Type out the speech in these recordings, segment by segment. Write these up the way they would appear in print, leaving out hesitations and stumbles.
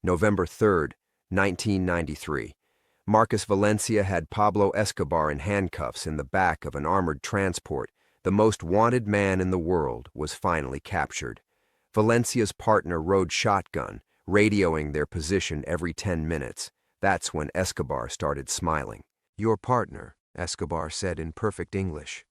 November 3rd, 1993. Marcus Valencia had Pablo Escobar in handcuffs in the back of an armored transport. The most wanted man in the world was finally captured. Valencia's partner rode shotgun, radioing their position every 10 minutes. That's when Escobar started smiling. "Your partner," Escobar said in perfect English.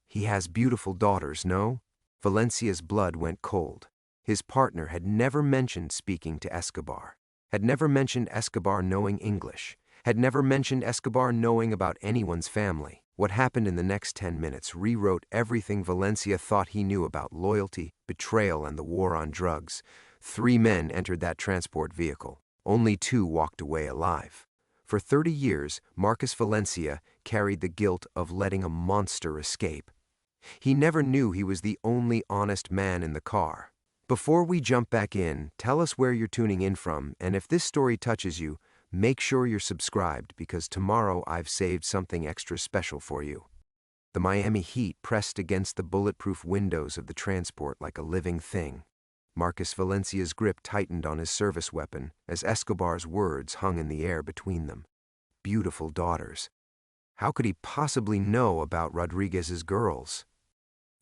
"He has beautiful daughters, no?" Valencia's blood went cold. His partner had never mentioned speaking to Escobar, had never mentioned Escobar knowing English, had never mentioned Escobar knowing about anyone's family. What happened in the next 10 minutes rewrote everything Valencia thought he knew about loyalty, betrayal, and the war on drugs. 3 men entered that transport vehicle. Only 2 walked away alive. For 30 years, Marcus Valencia carried the guilt of letting a monster escape. He never knew he was the only honest man in the car. Before we jump back in, tell us where you're tuning in from, and if this story touches you, make sure you're subscribed because tomorrow I've saved something extra special for you. The Miami heat pressed against the bulletproof windows of the transport like a living thing. Marcus Valencia's grip tightened on his service weapon as Escobar's words hung in the air between them. Beautiful daughters. How could he possibly know about Rodriguez's girls?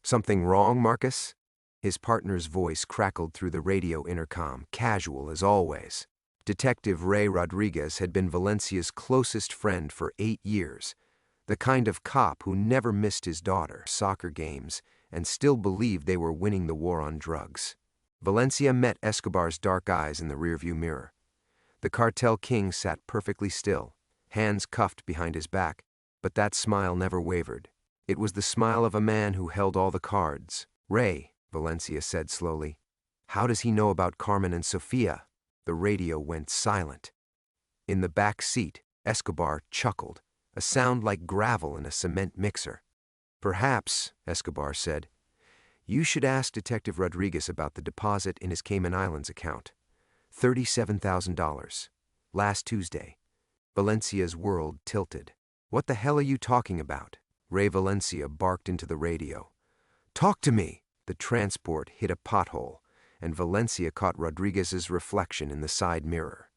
"Something wrong, Marcus?" His partner's voice crackled through the radio intercom, casual as always. Detective Ray Rodriguez had been Valencia's closest friend for 8 years, the kind of cop who never missed his daughter's soccer games and still believed they were winning the war on drugs. Valencia met Escobar's dark eyes in the rearview mirror. The cartel king sat perfectly still, hands cuffed behind his back, but that smile never wavered. It was the smile of a man who held all the cards. "Ray," Valencia said slowly, "how does he know about Carmen and Sofia?" The radio went silent. In the back seat, Escobar chuckled, a sound like gravel in a cement mixer. "Perhaps," Escobar said, "you should ask Detective Rodriguez about the deposit in his Cayman Islands account. $37,000. Last Tuesday." Valencia's world tilted. "What the hell are you talking about?" Ray Valencia barked into the radio. "Talk to me!" The transport hit a pothole, and Valencia caught Rodriguez's reflection in the side mirror.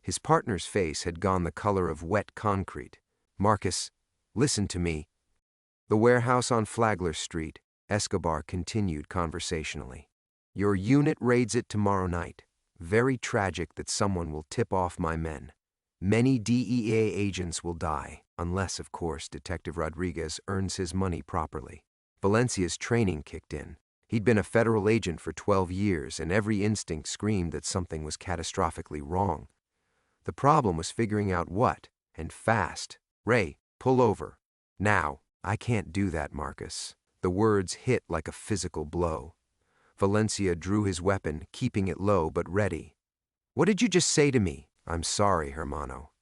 His partner's face had gone the color of wet concrete. "Marcus, listen to me." The warehouse on Flagler Street, Escobar continued conversationally. "Your unit raids it tomorrow night. Very tragic that someone will tip off my men. Many DEA agents will die, unless, of course, Detective Rodriguez earns his money properly." Valencia's training kicked in. He'd been a federal agent for 12 years, and every instinct screamed that something was catastrophically wrong. The problem was figuring out what, and fast. "Ray, pull over. Now." "I can't do that, Marcus." The words hit like a physical blow. Valencia drew his weapon, keeping it low but ready. "What did you just say to me?" "I'm sorry, hermano.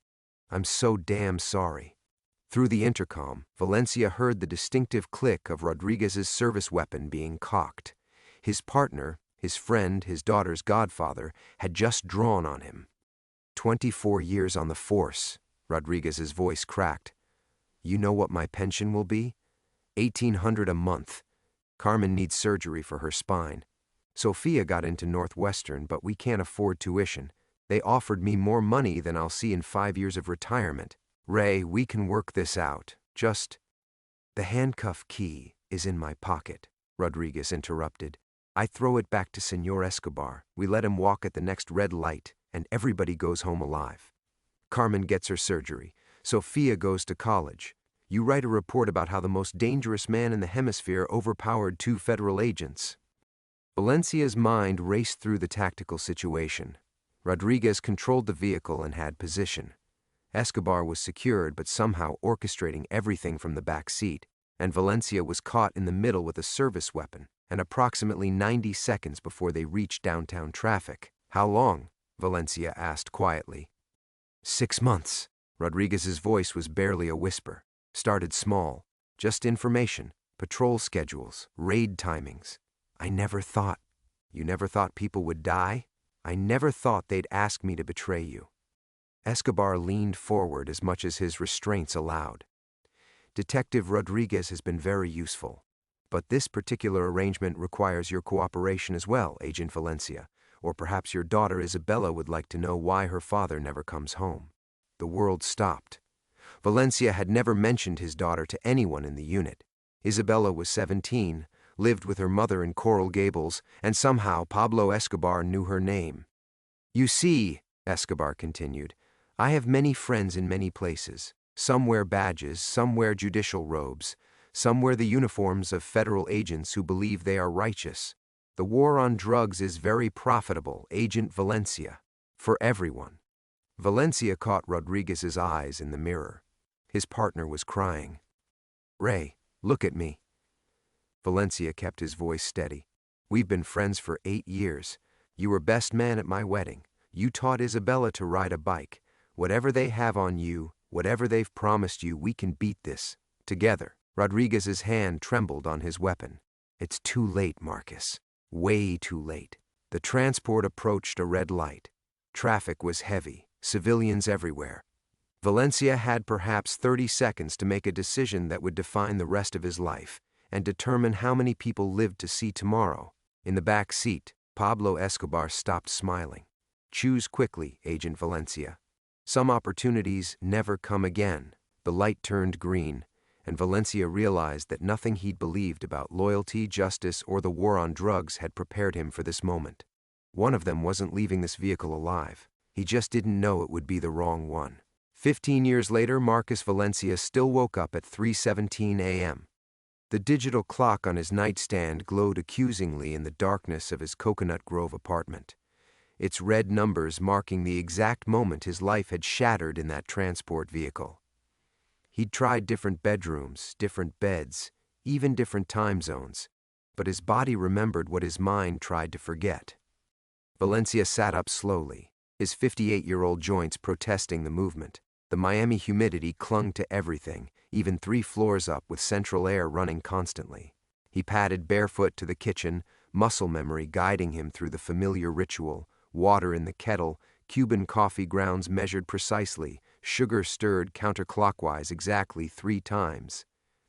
I'm so damn sorry." Through the intercom, Valencia heard the distinctive click of Rodriguez's service weapon being cocked. His partner, his friend, his daughter's godfather, had just drawn on him. 24 years on the force, Rodriguez's voice cracked. "You know what my pension will be? $1,800 a month. Carmen needs surgery for her spine. Sofia got into Northwestern, but we can't afford tuition. They offered me more money than I'll see in 5 years of retirement. Ray, we can work this out. Just—" "The handcuff key is in my pocket," Rodriguez interrupted. "I throw it back to Senor Escobar. We let him walk at the next red light, and everybody goes home alive. Carmen gets her surgery. Sofia goes to college. You write a report about how the most dangerous man in the hemisphere overpowered 2 federal agents." Valencia's mind raced through the tactical situation. Rodriguez controlled the vehicle and had position. Escobar was secured but somehow orchestrating everything from the back seat, and Valencia was caught in the middle with a service weapon, and approximately 90 seconds before they reached downtown traffic. "How long?" Valencia asked quietly. 6 months. Rodriguez's voice was barely a whisper. "Started small. Just information, patrol schedules, raid timings. I never thought—" "You never thought people would die?" "I never thought they'd ask me to betray you." Escobar leaned forward as much as his restraints allowed. "Detective Rodriguez has been very useful. But this particular arrangement requires your cooperation as well, Agent Valencia. Or perhaps your daughter Isabella would like to know why her father never comes home. The world stopped. Valencia had never mentioned his daughter to anyone in the unit. Isabella was 17, lived with her mother in Coral Gables, and somehow Pablo Escobar knew her name. You see, Escobar continued, I have many friends in many places. Some wear badges, some wear judicial robes, some wear the uniforms of federal agents who believe they are righteous. The war on drugs is very profitable, Agent Valencia, for everyone. Valencia caught Rodriguez's eyes in the mirror. His partner was crying. Ray, look at me. Valencia kept his voice steady. We've been friends for 8 years. You were best man at my wedding. You taught Isabella to ride a bike. Whatever they have on you, whatever they've promised you, we can beat this. Together. Rodriguez's hand trembled on his weapon. It's too late, Marcus. Way too late. The transport approached a red light. Traffic was heavy, civilians everywhere. Valencia had perhaps 30 seconds to make a decision that would define the rest of his life and determine how many people lived to see tomorrow. In the back seat, Pablo Escobar stopped smiling. Choose quickly, Agent Valencia. Some opportunities never come again. The light turned green, and Valencia realized that nothing he'd believed about loyalty, justice, or the war on drugs had prepared him for this moment. One of them wasn't leaving this vehicle alive. He just didn't know it would be the wrong one. 15 years later, Marcus Valencia still woke up at 3:17 a.m. The digital clock on his nightstand glowed accusingly in the darkness of his Coconut Grove apartment, its red numbers marking the exact moment his life had shattered in that transport vehicle. He'd tried different bedrooms, different beds, even different time zones, but his body remembered what his mind tried to forget. Valencia sat up slowly, his 58-year-old joints protesting the movement. The Miami humidity clung to everything, even 3 floors up with central air running constantly. He padded barefoot to the kitchen, muscle memory guiding him through the familiar ritual: water in the kettle, Cuban coffee grounds measured precisely, sugar stirred counterclockwise exactly 3 times.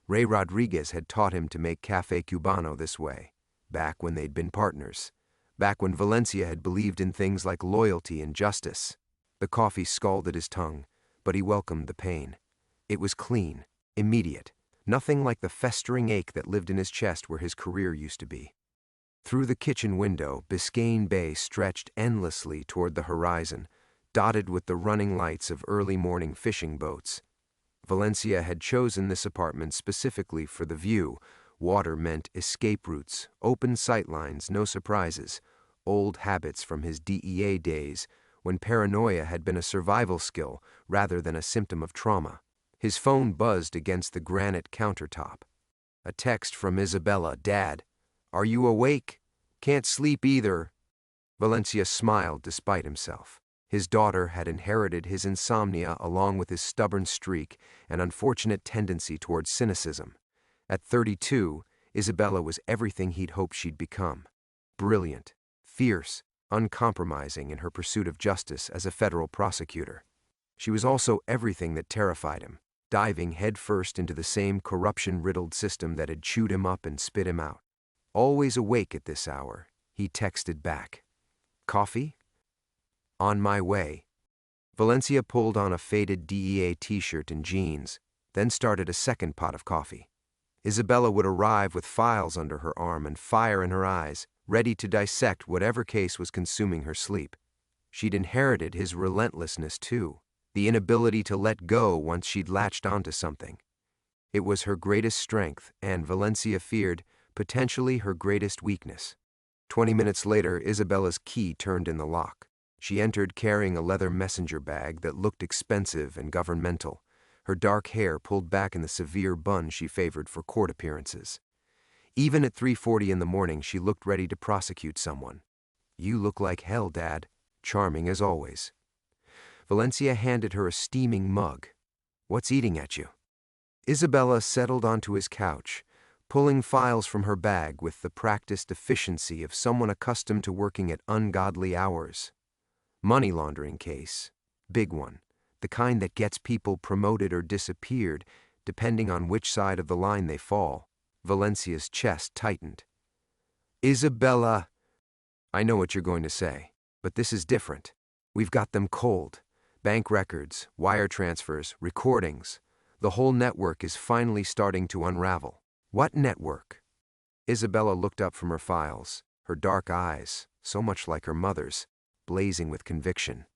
Ray Rodriguez had taught him to make Café Cubano this way, back when they'd been partners, back when Valencia had believed in things like loyalty and justice. The coffee scalded his tongue, but he welcomed the pain. It was clean, immediate, nothing like the festering ache that lived in his chest where his career used to be. Through the kitchen window, Biscayne Bay stretched endlessly toward the horizon, dotted with the running lights of early morning fishing boats. Valencia had chosen this apartment specifically for the view. Water meant escape routes, open sightlines, no surprises, old habits from his DEA days, when paranoia had been a survival skill rather than a symptom of trauma. His phone buzzed against the granite countertop. A text from Isabella. Dad, are you awake? Can't sleep either. Valencia smiled despite himself. His daughter had inherited his insomnia along with his stubborn streak and unfortunate tendency towards cynicism. At 32, Isabella was everything he'd hoped she'd become. Brilliant, fierce, uncompromising in her pursuit of justice as a federal prosecutor. She was also everything that terrified him, diving headfirst into the same corruption-riddled system that had chewed him up and spit him out. Always awake at this hour, he texted back. Coffee? On my way. Valencia pulled on a faded DEA t-shirt and jeans, then started a second pot of coffee. Isabella would arrive with files under her arm and fire in her eyes, ready to dissect whatever case was consuming her sleep. She'd inherited his relentlessness too, the inability to let go once she'd latched onto something. It was her greatest strength and, Valencia feared, potentially her greatest weakness. 20 minutes later, Isabella's key turned in the lock. She entered carrying a leather messenger bag that looked expensive and governmental, her dark hair pulled back in the severe bun she favored for court appearances. Even at 3:40 in the morning, she looked ready to prosecute someone. You look like hell, Dad. Charming as always. Valencia handed her a steaming mug. What's eating at you? Isabella settled onto his couch, pulling files from her bag with the practiced efficiency of someone accustomed to working at ungodly hours. Money laundering case. Big one. The kind that gets people promoted or disappeared, depending on which side of the line they fall. Valencia's chest tightened. Isabella, I know what you're going to say, but this is different. We've got them cold. Bank records, wire transfers, recordings. The whole network is finally starting to unravel. What network? Isabella looked up from her files, her dark eyes, so much like her mother's, blazing with conviction.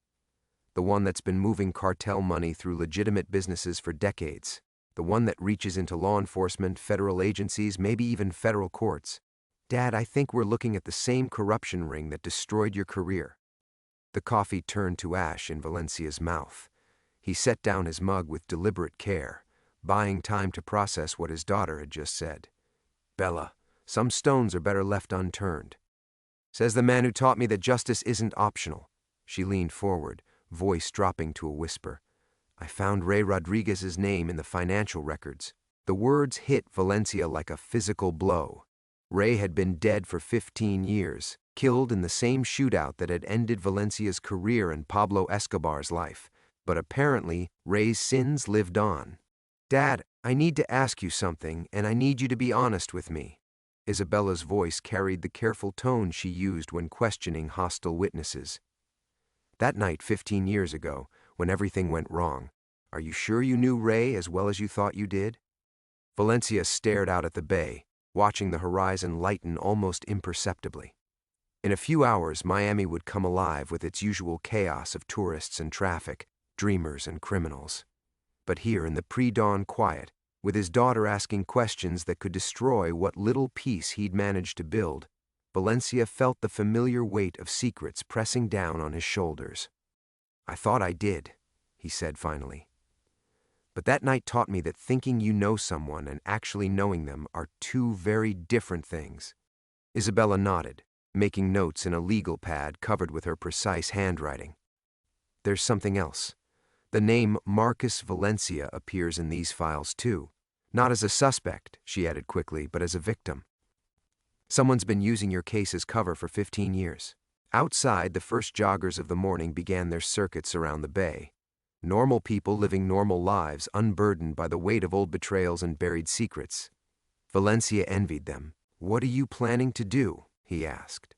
The one that's been moving cartel money through legitimate businesses for decades. The one that reaches into law enforcement, federal agencies, maybe even federal courts. Dad, I think we're looking at the same corruption ring that destroyed your career. The coffee turned to ash in Valencia's mouth. He set down his mug with deliberate care, buying time to process what his daughter had just said. Bella, some stones are better left unturned. Says the man who taught me that justice isn't optional. She leaned forward, voice dropping to a whisper. I found Ray Rodriguez's name in the financial records. The words hit Valencia like a physical blow. Ray had been dead for 15 years, killed in the same shootout that had ended Valencia's career and Pablo Escobar's life. But apparently, Ray's sins lived on. Dad, I need to ask you something, and I need you to be honest with me. Isabella's voice carried the careful tone she used when questioning hostile witnesses. That night 15 years ago, when everything went wrong, are you sure you knew Ray as well as you thought you did? Valencia stared out at the bay, watching the horizon lighten almost imperceptibly. In a few hours, Miami would come alive with its usual chaos of tourists and traffic, dreamers and criminals. But here in the pre-dawn quiet, with his daughter asking questions that could destroy what little peace he'd managed to build, Valencia felt the familiar weight of secrets pressing down on his shoulders. I thought I did, he said finally. But that night taught me that thinking you know someone and actually knowing them are two very different things. Isabella nodded, making notes in a legal pad covered with her precise handwriting. There's something else. The name Marcus Valencia appears in these files too. Not as a suspect, she added quickly, but as a victim. Someone's been using your case as cover for 15 years. Outside, the first joggers of the morning began their circuits around the bay. Normal people living normal lives, unburdened by the weight of old betrayals and buried secrets. Valencia envied them. What are you planning to do? He asked.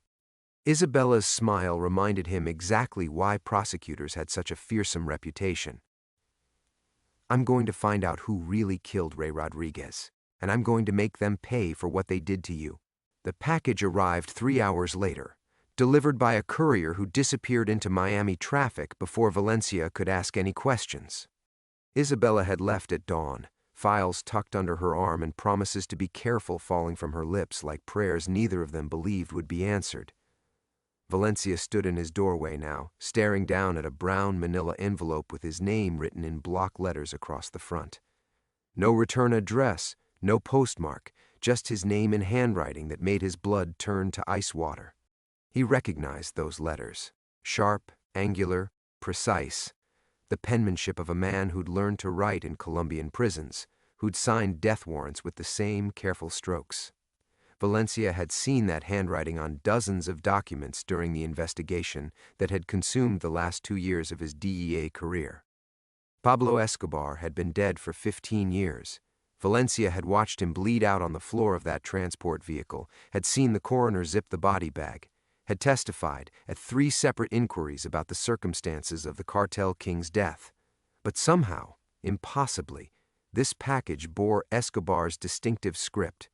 Isabella's smile reminded him exactly why prosecutors had such a fearsome reputation. I'm going to find out who really killed Ray Rodriguez, and I'm going to make them pay for what they did to you. The package arrived 3 hours later, delivered by a courier who disappeared into Miami traffic before Valencia could ask any questions. Isabella had left at dawn, files tucked under her arm and promises to be careful falling from her lips like prayers neither of them believed would be answered. Valencia stood in his doorway now, staring down at a brown manila envelope with his name written in block letters across the front. No return address, no postmark, just his name in handwriting that made his blood turn to ice water. He recognized those letters, sharp, angular, precise, the penmanship of a man who'd learned to write in Colombian prisons, who'd signed death warrants with the same careful strokes. Valencia had seen that handwriting on dozens of documents during the investigation that had consumed the last 2 years of his DEA career. Pablo Escobar had been dead for 15 years. Valencia had watched him bleed out on the floor of that transport vehicle, had seen the coroner zip the body bag, had testified at 3 separate inquiries about the circumstances of the cartel king's death. But somehow, impossibly, this package bore Escobar's distinctive script.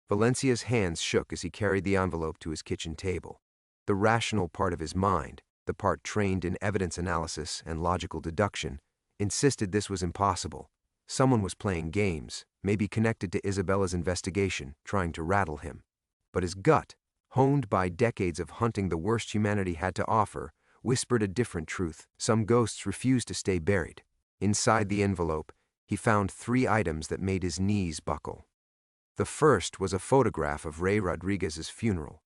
Valencia's hands shook as he carried the envelope to his kitchen table. The rational part of his mind, the part trained in evidence analysis and logical deduction, insisted this was impossible. Someone was playing games, maybe connected to Isabella's investigation, trying to rattle him. But his gut, honed by decades of hunting the worst humanity had to offer, whispered a different truth. Some ghosts refused to stay buried. Inside the envelope, he found 3 items that made his knees buckle. The first was a photograph of Ray Rodriguez's funeral.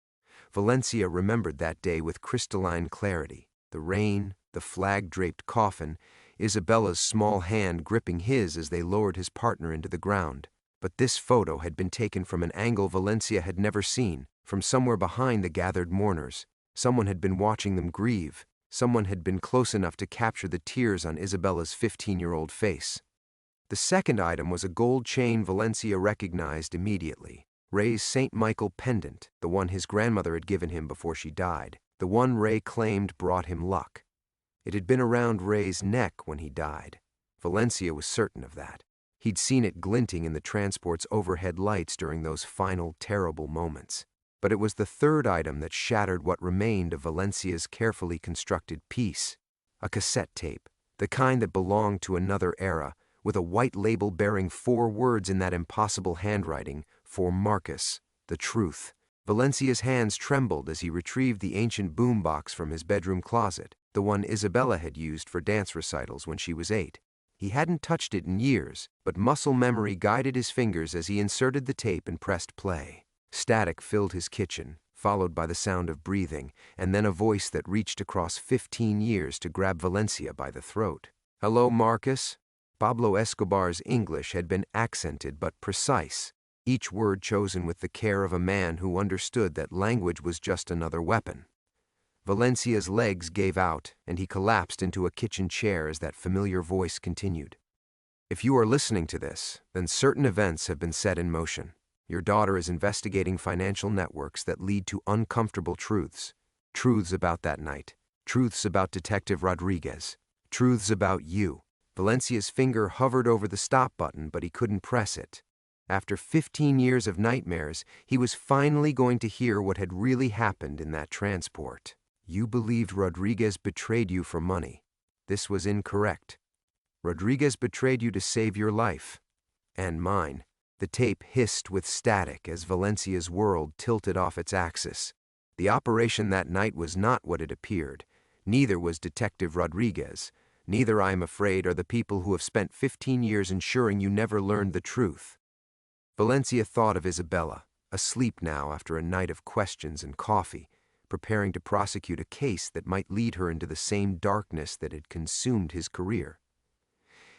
Valencia remembered that day with crystalline clarity. The rain, the flag-draped coffin, Isabella's small hand gripping his as they lowered his partner into the ground. But this photo had been taken from an angle Valencia had never seen, from somewhere behind the gathered mourners. Someone had been watching them grieve. Someone had been close enough to capture the tears on Isabella's 15-year-old face. The second item was a gold chain Valencia recognized immediately. Ray's St. Michael pendant, the one his grandmother had given him before she died, the one Ray claimed brought him luck. It had been around Ray's neck when he died. Valencia was certain of that. He'd seen it glinting in the transport's overhead lights during those final, terrible moments. But it was the third item that shattered what remained of Valencia's carefully constructed piece. A cassette tape, the kind that belonged to another era, with a white label bearing 4 words in that impossible handwriting, for Marcus, the truth. Valencia's hands trembled as he retrieved the ancient boombox from his bedroom closet, the one Isabella had used for dance recitals when she was 8. He hadn't touched it in years, but muscle memory guided his fingers as he inserted the tape and pressed play. Static filled his kitchen, followed by the sound of breathing, and then a voice that reached across 15 years to grab Valencia by the throat. "Hello, Marcus?" Pablo Escobar's English had been accented but precise, each word chosen with the care of a man who understood that language was just another weapon. Valencia's legs gave out, and he collapsed into a kitchen chair as that familiar voice continued. "If you are listening to this, then certain events have been set in motion. Your daughter is investigating financial networks that lead to uncomfortable truths. Truths about that night. Truths about Detective Rodriguez. Truths about you." Valencia's finger hovered over the stop button, but he couldn't press it. After 15 years of nightmares, he was finally going to hear what had really happened in that transport. "You believed Rodriguez betrayed you for money. This was incorrect. Rodriguez betrayed you to save your life. And mine." The tape hissed with static as Valencia's world tilted off its axis. The operation that night was not what it appeared. Neither was Detective Rodriguez. Neither, I am afraid, are the people who have spent 15 years ensuring you never learned the truth. Valencia thought of Isabella, asleep now after a night of questions and coffee, preparing to prosecute a case that might lead her into the same darkness that had consumed his career.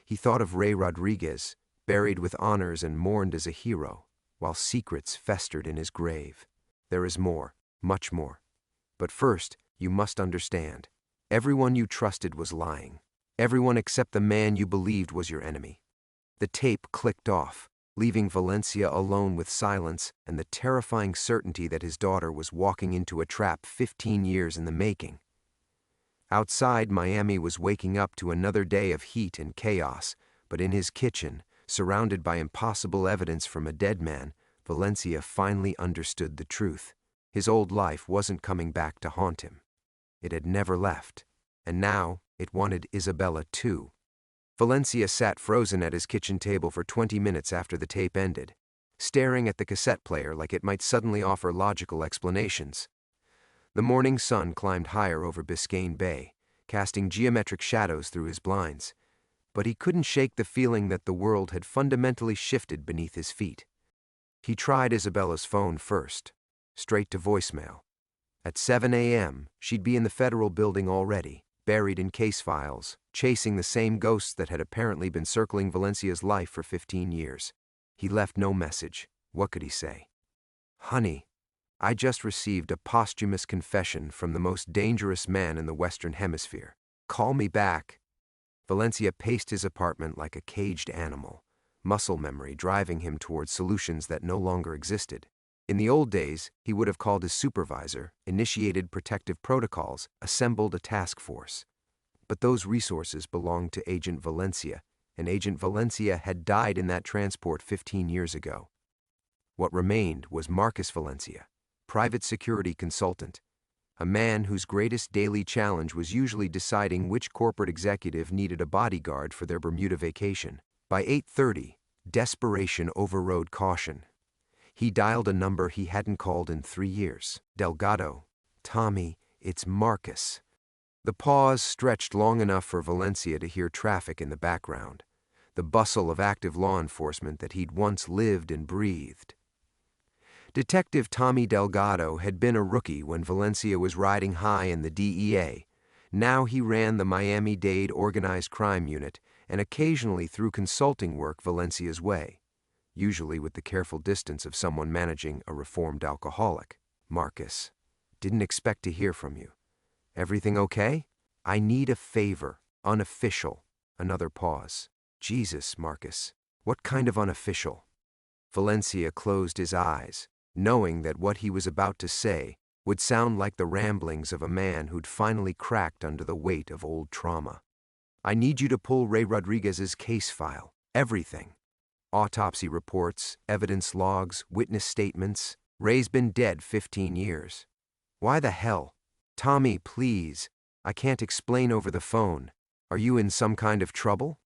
He thought of Ray Rodriguez, buried with honors and mourned as a hero, while secrets festered in his grave. There is more, much more. But first, you must understand. Everyone you trusted was lying. Everyone except the man you believed was your enemy. The tape clicked off, leaving Valencia alone with silence and the terrifying certainty that his daughter was walking into a trap 15 years in the making. Outside, Miami was waking up to another day of heat and chaos, but in his kitchen, surrounded by impossible evidence from a dead man, Valencia finally understood the truth. His old life wasn't coming back to haunt him. It had never left, and now it wanted Isabella too. Valencia sat frozen at his kitchen table for 20 minutes after the tape ended, staring at the cassette player like it might suddenly offer logical explanations. The morning sun climbed higher over Biscayne Bay, casting geometric shadows through his blinds. But he couldn't shake the feeling that the world had fundamentally shifted beneath his feet. He tried Isabella's phone first, straight to voicemail. At 7 a.m., she'd be in the federal building already, buried in case files, chasing the same ghosts that had apparently been circling Valencia's life for 15 years. He left no message. What could he say? "Honey, I just received a posthumous confession from the most dangerous man in the Western Hemisphere. Call me back." Valencia paced his apartment like a caged animal, muscle memory driving him towards solutions that no longer existed. In the old days, he would have called his supervisor, initiated protective protocols, assembled a task force. But those resources belonged to Agent Valencia, and Agent Valencia had died in that transport 15 years ago. What remained was Marcus Valencia, private security consultant, a man whose greatest daily challenge was usually deciding which corporate executive needed a bodyguard for their Bermuda vacation. By 8:30, desperation overrode caution. He dialed a number he hadn't called in 3 years. "Delgado, Tommy, it's Marcus." The pause stretched long enough for Valencia to hear traffic in the background, the bustle of active law enforcement that he'd once lived and breathed. Detective Tommy Delgado had been a rookie when Valencia was riding high in the DEA. Now he ran the Miami-Dade Organized Crime Unit and occasionally threw consulting work Valencia's way, usually with the careful distance of someone managing a reformed alcoholic. "Marcus, didn't expect to hear from you. Everything okay? I need a favor. Unofficial." Another pause. "Jesus, Marcus, what kind of unofficial?" Valencia closed his eyes, knowing that what he was about to say would sound like the ramblings of a man who'd finally cracked under the weight of old trauma. I need you to pull Ray Rodriguez's case file, everything. Autopsy reports, evidence logs, witness statements. Ray's been dead 15 years. Why the hell? Tommy, please. I can't explain over the phone. Are you in some kind of trouble?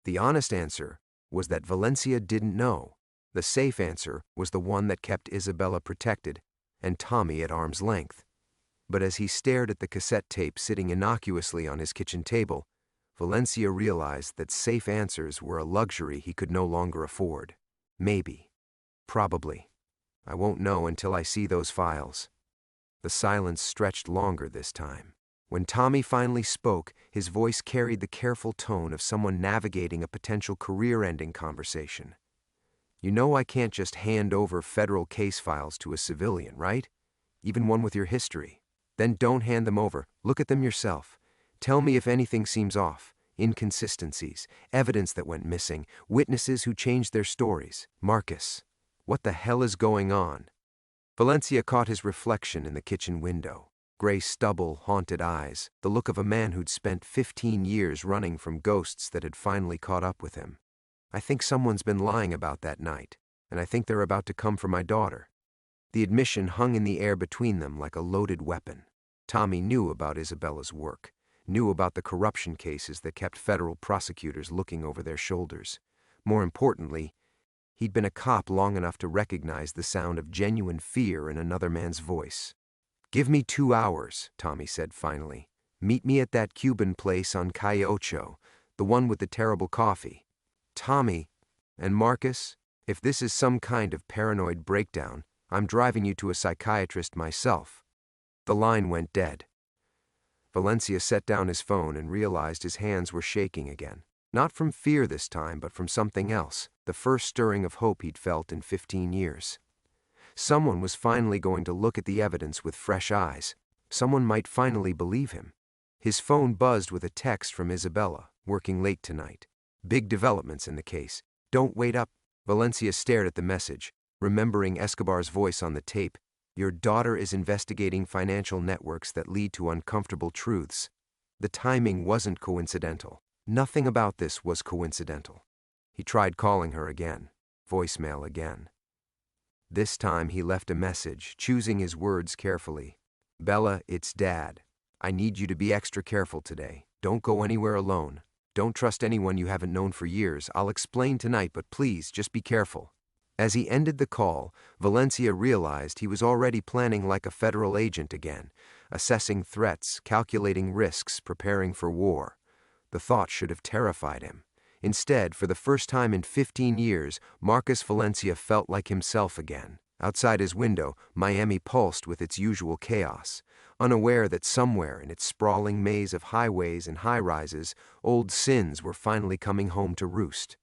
The honest answer was that Valencia didn't know. The safe answer was the one that kept Isabella protected and Tommy at arm's length. But as he stared at the cassette tape sitting innocuously on his kitchen table, Valencia realized that safe answers were a luxury he could no longer afford. Maybe. Probably. I won't know until I see those files. The silence stretched longer this time. When Tommy finally spoke, his voice carried the careful tone of someone navigating a potential career-ending conversation. You know I can't just hand over federal case files to a civilian, right? Even one with your history. Then don't hand them over. Look at them yourself. Tell me if anything seems off. Inconsistencies, evidence that went missing, witnesses who changed their stories. Marcus, what the hell is going on? Valencia caught his reflection in the kitchen window. Gray stubble, haunted eyes, the look of a man who'd spent 15 years running from ghosts that had finally caught up with him. I think someone's been lying about that night, and I think they're about to come for my daughter. The admission hung in the air between them like a loaded weapon. Tommy knew about Isabella's work, knew about the corruption cases that kept federal prosecutors looking over their shoulders. More importantly, he'd been a cop long enough to recognize the sound of genuine fear in another man's voice. Give me 2 hours, Tommy said finally. Meet me at that Cuban place on Calle Ocho, the one with the terrible coffee. Tommy, and Marcus, if this is some kind of paranoid breakdown, I'm driving you to a psychiatrist myself. The line went dead. Valencia set down his phone and realized his hands were shaking again. Not from fear this time, but from something else, the first stirring of hope he'd felt in 15 years. Someone was finally going to look at the evidence with fresh eyes. Someone might finally believe him. His phone buzzed with a text from Isabella, working late tonight. Big developments in the case. Don't wait up. Valencia stared at the message, remembering Escobar's voice on the tape. Your daughter is investigating financial networks that lead to uncomfortable truths. The timing wasn't coincidental. Nothing about this was coincidental. He tried calling her again. Voicemail again. This time he left a message, choosing his words carefully. Bella, it's Dad. I need you to be extra careful today. Don't go anywhere alone. Don't trust anyone you haven't known for years. I'll explain tonight, but please, just be careful. As he ended the call, Valencia realized he was already planning like a federal agent again, assessing threats, calculating risks, preparing for war. The thought should have terrified him. Instead, for the first time in 15 years, Marcus Valencia felt like himself again. Outside his window, Miami pulsed with its usual chaos, unaware that somewhere in its sprawling maze of highways and high-rises, old sins were finally coming home to roost.